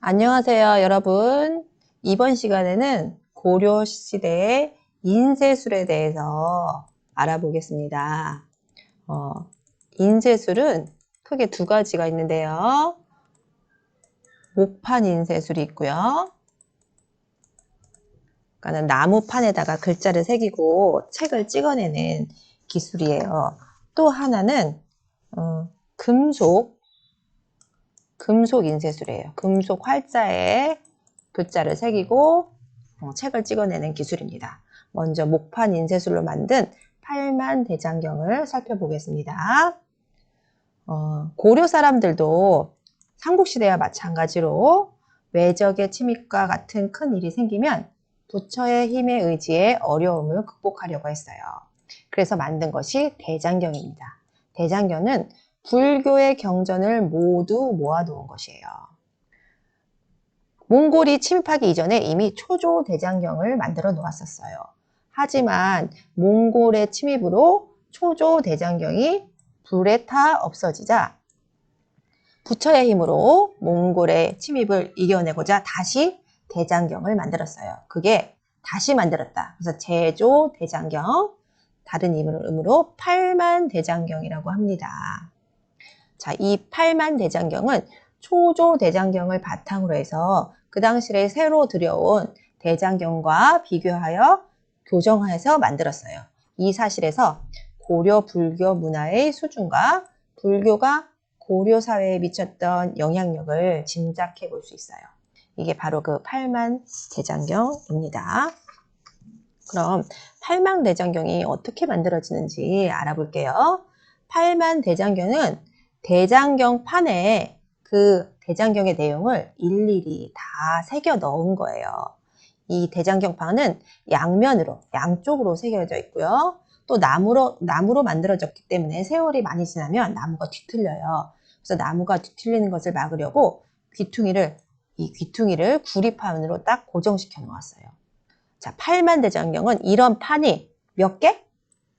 안녕하세요, 여러분. 이번 시간에는 고려시대의 인쇄술에 대해서 알아보겠습니다. 인쇄술은 크게 두 가지가 있는데요. 목판 인쇄술이 있고요. 그러니까 나무판에다가 글자를 새기고 책을 찍어내는 기술이에요. 또 하나는 금속 인쇄술이에요. 금속 활자에 글자를 새기고 책을 찍어내는 기술입니다. 먼저 목판 인쇄술로 만든 팔만대장경을 살펴보겠습니다. 고려 사람들도 삼국시대와 마찬가지로 외적의 침입과 같은 큰 일이 생기면 부처의 힘에 의지해 어려움을 극복하려고 했어요. 그래서 만든 것이 대장경입니다. 대장경은 불교의 경전을 모두 모아놓은 것이에요. 몽골이 침입하기 이전에 이미 초조 대장경을 만들어 놓았었어요. 하지만 몽골의 침입으로 초조 대장경이 불에 타 없어지자 부처의 힘으로 몽골의 침입을 이겨내고자 다시 대장경을 만들었어요. 그게 다시 만들었다. 그래서 제조 대장경, 다른 이름으로 팔만대장경이라고 합니다. 자, 이 팔만대장경은 초조 대장경을 바탕으로 해서 그 당시에 새로 들여온 대장경과 비교하여 교정해서 만들었어요. 이 사실에서 고려 불교 문화의 수준과 불교가 고려 사회에 미쳤던 영향력을 짐작해 볼 수 있어요. 이게 바로 그 팔만대장경입니다. 그럼 팔만대장경이 어떻게 만들어지는지 알아볼게요. 팔만대장경은 대장경판에 그 대장경의 내용을 일일이 다 새겨 넣은 거예요. 이 대장경판은 양쪽으로 새겨져 있고요. 또 나무로 만들어졌기 때문에 세월이 많이 지나면 나무가 뒤틀려요. 그래서 나무가 뒤틀리는 것을 막으려고 이 귀퉁이를 구리판으로 딱 고정시켜 놓았어요. 자, 팔만대장경은 이런 판이 몇 개?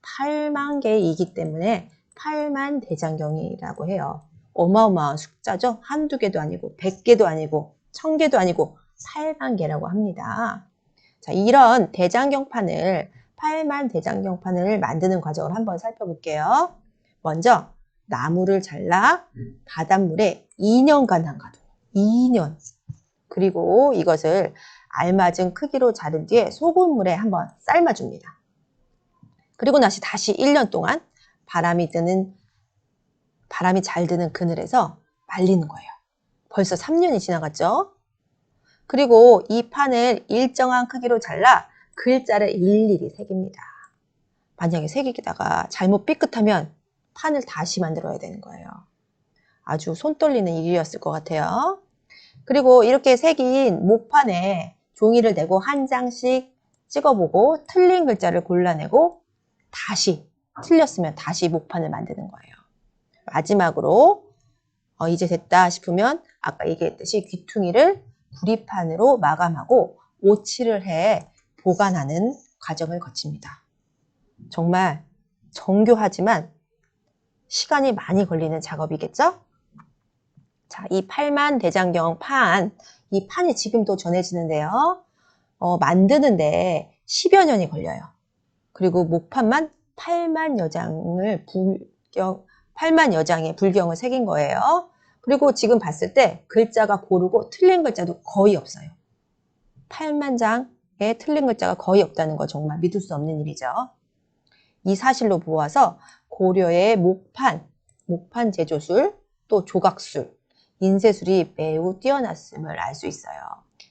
8만 개이기 때문에 팔만대장경이라고 해요. 어마어마한 숫자죠. 한두 개도 아니고 100개도 아니고 1000개도 아니고 8만 개라고 합니다. 자, 이런 팔만대장경판을 만드는 과정을 한번 살펴볼게요. 먼저 나무를 잘라 바닷물에 2년간 담가둬요. 2년. 그리고 이것을 알맞은 크기로 자른 뒤에 소금물에 한번 삶아줍니다. 그리고 다시 1년 동안 바람이 잘 드는 그늘에서 말리는 거예요. 벌써 3년이 지나갔죠? 그리고 이 판을 일정한 크기로 잘라 글자를 일일이 새깁니다. 만약에 새기다가 잘못 삐끗하면 판을 다시 만들어야 되는 거예요. 아주 손 떨리는 일이었을 것 같아요. 그리고 이렇게 새긴 목판에 종이를 대고 한 장씩 찍어보고 틀린 글자를 골라내고 틀렸으면 다시 목판을 만드는 거예요. 마지막으로 이제 됐다 싶으면 아까 얘기했듯이 귀퉁이를 구리판으로 마감하고 오칠을 해 보관하는 과정을 거칩니다. 정말 정교하지만 시간이 많이 걸리는 작업이겠죠? 자, 이 팔만대장경 이 판이 지금도 전해지는데요. 만드는데 10여 년이 걸려요. 그리고 목판만 8만 여장의 불경을 새긴 거예요. 그리고 지금 봤을 때 글자가 고르고 틀린 글자도 거의 없어요. 8만 장에 틀린 글자가 거의 없다는 거 정말 믿을 수 없는 일이죠. 이 사실로 보아서 고려의 목판 제조술, 또 조각술, 인쇄술이 매우 뛰어났음을 알 수 있어요.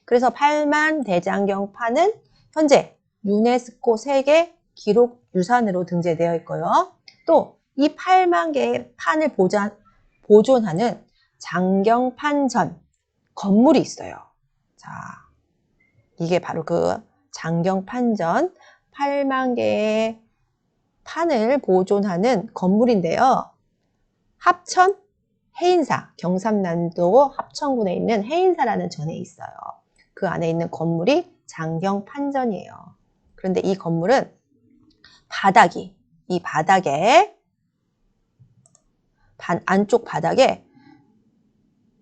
그래서 팔만대장경 판은 현재 유네스코 세계 기록 유산으로 등재되어 있고요. 또 이 8만 개의 판을 보존하는 장경판전 건물이 있어요. 자, 이게 바로 그 장경판전 8만 개의 판을 보존하는 건물인데요. 합천 해인사, 경상남도 합천군에 있는 해인사라는 전에 있어요. 그 안에 있는 건물이 장경판전이에요. 그런데 이 건물은 안쪽 바닥에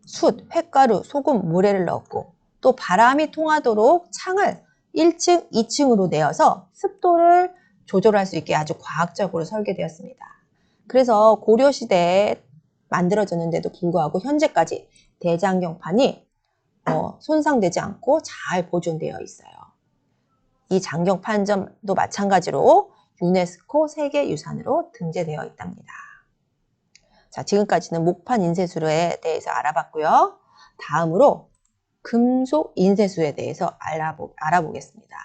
숯, 횟가루, 소금, 모래를 넣었고 또 바람이 통하도록 창을 1층, 2층으로 내어서 습도를 조절할 수 있게 아주 과학적으로 설계되었습니다. 그래서 고려시대에 만들어졌는데도 불구하고 현재까지 대장경판이 손상되지 않고 잘 보존되어 있어요. 이 장경판점도 마찬가지로 유네스코 세계유산으로 등재되어 있답니다. 자, 지금까지는 목판 인쇄술에 대해서 알아봤고요. 다음으로 금속 인쇄술에 대해서 알아보겠습니다.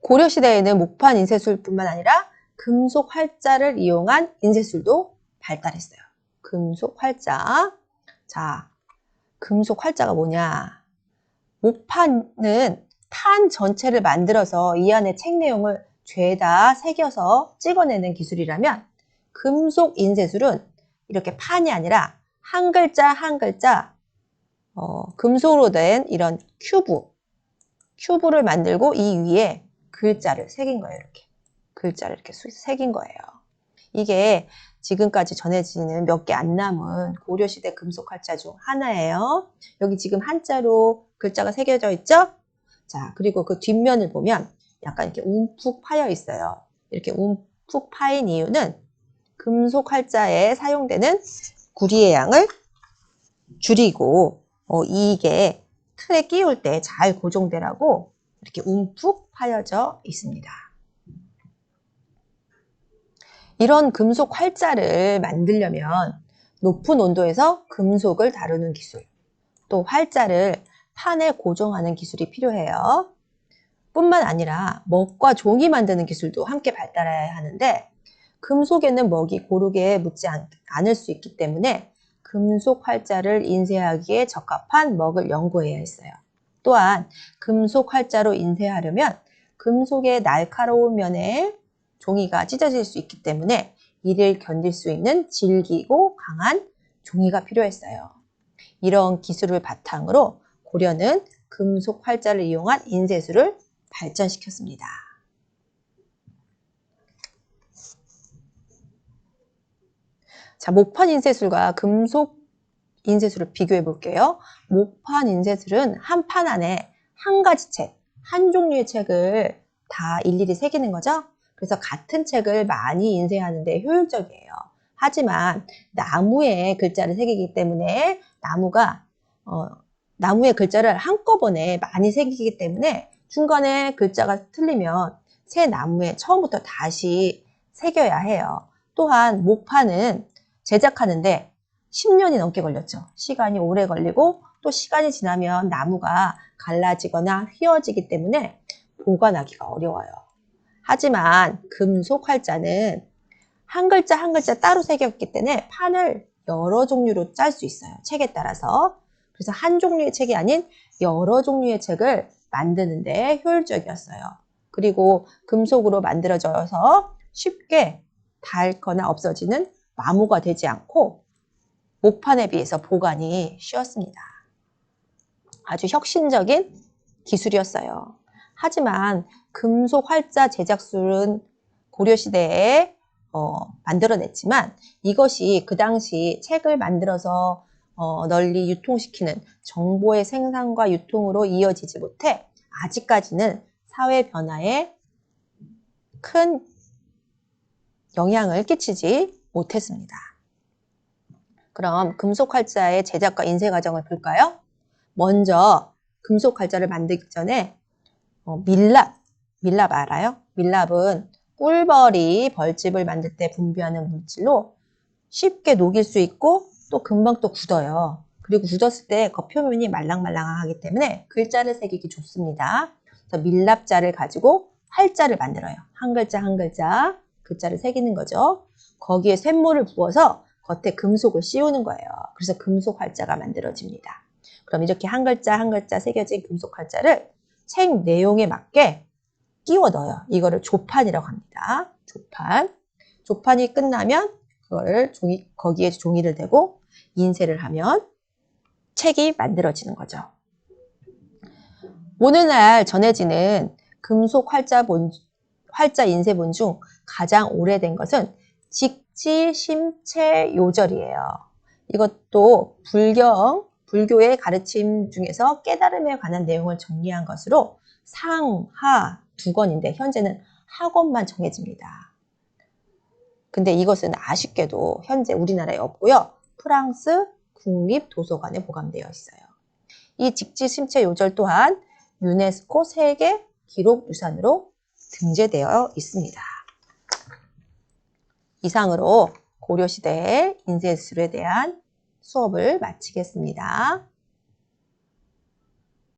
고려시대에는 목판 인쇄술뿐만 아니라 금속 활자를 이용한 인쇄술도 발달했어요. 금속 활자. 자, 금속 활자가 뭐냐? 목판은 판 전체를 만들어서 이 안에 책 내용을 죄다 새겨서 찍어내는 기술이라면 금속 인쇄술은 이렇게 판이 아니라 한 글자 한 글자 금속으로 된 이런 큐브를 만들고 이 위에 글자를 새긴 거예요. 이렇게 글자를 이렇게 새긴 거예요. 이게 지금까지 전해지는 몇 개 안 남은 고려시대 금속 활자 중 하나예요. 여기 지금 한자로 글자가 새겨져 있죠? 자, 그리고 그 뒷면을 보면 약간 이렇게 움푹 파여 있어요. 이렇게 움푹 파인 이유는 금속 활자에 사용되는 구리의 양을 줄이고 이게 틀에 끼울 때 잘 고정되라고 이렇게 움푹 파여져 있습니다. 이런 금속 활자를 만들려면 높은 온도에서 금속을 다루는 기술, 또 활자를 판에 고정하는 기술이 필요해요. 뿐만 아니라 먹과 종이 만드는 기술도 함께 발달해야 하는데 금속에는 먹이 고르게 묻지 않을 수 있기 때문에 금속 활자를 인쇄하기에 적합한 먹을 연구해야 했어요. 또한 금속 활자로 인쇄하려면 금속의 날카로운 면에 종이가 찢어질 수 있기 때문에 이를 견딜 수 있는 질기고 강한 종이가 필요했어요. 이런 기술을 바탕으로 고려는 금속 활자를 이용한 인쇄술을 발전시켰습니다. 자, 목판 인쇄술과 금속 인쇄술을 비교해 볼게요. 목판 인쇄술은 한 판 안에 한 가지 책, 한 종류의 책을 다 일일이 새기는 거죠. 그래서 같은 책을 많이 인쇄하는데 효율적이에요. 하지만 나무에 글자를 새기기 때문에 나무의 글자를 한꺼번에 많이 새기기 때문에 중간에 글자가 틀리면 새 나무에 처음부터 다시 새겨야 해요. 또한 목판은 제작하는데 10년이 넘게 걸렸죠. 시간이 오래 걸리고 또 시간이 지나면 나무가 갈라지거나 휘어지기 때문에 보관하기가 어려워요. 하지만 금속 활자는 한 글자 한 글자 따로 새겼기 때문에 판을 여러 종류로 짤 수 있어요. 책에 따라서. 그래서 한 종류의 책이 아닌 여러 종류의 책을 만드는데 효율적이었어요. 그리고 금속으로 만들어져서 쉽게 닳거나 없어지는 마모가 되지 않고 목판에 비해서 보관이 쉬웠습니다. 아주 혁신적인 기술이었어요. 하지만 금속 활자 제작술은 고려시대에 만들어냈지만 이것이 그 당시 책을 만들어서 널리 유통시키는 정보의 생산과 유통으로 이어지지 못해 아직까지는 사회 변화에 큰 영향을 끼치지 못했습니다. 그럼 금속 활자의 제작과 인쇄 과정을 볼까요? 먼저 금속 활자를 만들기 전에 밀랍 알아요? 밀랍은 꿀벌이 벌집을 만들 때 분비하는 물질로 쉽게 녹일 수 있고 또 금방 또 굳어요. 그리고 굳었을 때 겉표면이 말랑말랑하기 때문에 글자를 새기기 좋습니다. 그래서 밀랍자를 가지고 활자를 만들어요. 한 글자 한 글자 글자를 새기는 거죠. 거기에 쇳물을 부어서 겉에 금속을 씌우는 거예요. 그래서 금속 활자가 만들어집니다. 그럼 이렇게 한 글자 한 글자 새겨진 금속 활자를 책 내용에 맞게 끼워 넣어요. 이거를 조판이라고 합니다. 조판이 끝나면 그거를 거기에 종이를 대고 인쇄를 하면 책이 만들어지는 거죠. 오늘날 전해지는 금속 활자 인쇄본 중 가장 오래된 것은 직지, 심체, 요절이에요. 이것도 불교의 가르침 중에서 깨달음에 관한 내용을 정리한 것으로 상, 하 두 권인데 현재는 하권만 정해집니다. 근데 이것은 아쉽게도 현재 우리나라에 없고요. 프랑스 국립도서관에 보관되어 있어요. 이 직지, 심체, 요절 또한 유네스코 세계 기록유산으로 등재되어 있습니다. 이상으로 고려시대의 인쇄술에 대한 수업을 마치겠습니다.